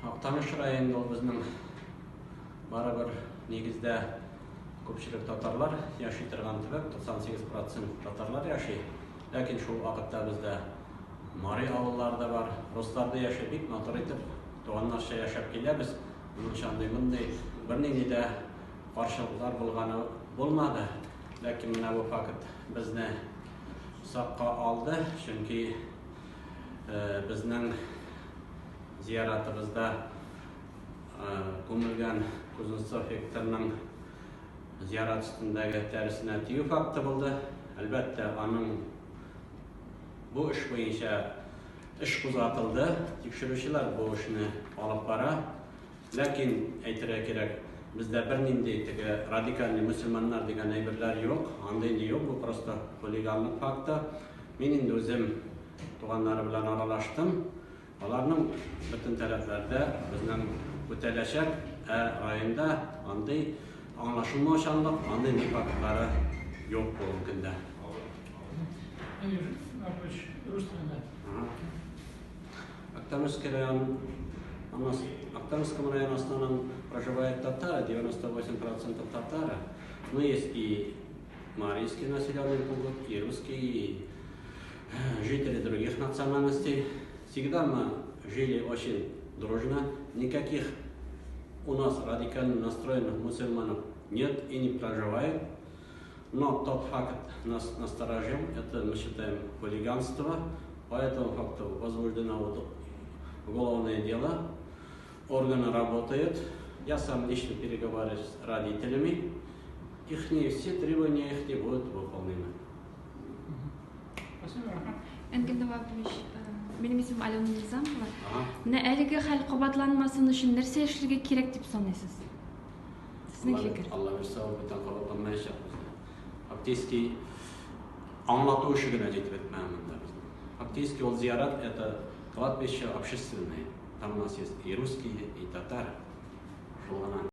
Актаныш районында безнең барыбер нигездә күпчелек татарлар яши торган төбәк, 98% татарлар яши. Ләкин шул вакытта бездә Мари авыллары бар, руслар да яши, бик матур итеп, туганнарча яшәп киләбез. Мондай бернинди дә каршылыклар булмады. Ләкин менә бу факт безне сакка алды, чөнки безнең зиярәтебездә күмелгән Кузнецов Викторның зиярат өстендәге тәресенә тию факты булды. Әлбәттә, аның бу эш буенча эш кузгатылды. Тикшерүчеләр бу эшне алып бара. Ләкин әйтергә кирәк, бездә бернинди теге радикаль мөселманнар дигән әйберләр юк. Андый юк, бу просто хулиганлык факты. Мин инде үзем туганнары белән аралаштым. Аларның бөтен таләпләрдә безнең үтәләчәк, районда андый аңлашылмаучанлык, андый фактлары юк бүгенге көндә. Актамырский район, Актамырском районе в основном проживают татары, 98% татары. Но есть и марийский населенный пункт, и русские, и жители других национальностей. Всегда мы жили очень дружно, никаких у нас радикально настроенных мусульманов нет и не проживает. Но тот факт нас насторожил, это мы считаем хулиганство. По этому факту возбуждено уголовное дело. Органы работают. Я сам лично переговариваю с родителями. Все требования их будут выполнены. Спасибо. Benim ismim Alona Nizamova. Әлеге хәл кабатланмасын өчен нәрсә эшләргә кирәк дип саныйсыз? Сезнең фикер? Алла берсе бүтән кабатланмаячак. Фактически аңлату эше генә җитеп бетмәгән. Фактически ул зиярат это кладбище общественное. Там у нас есть и русские, и татары.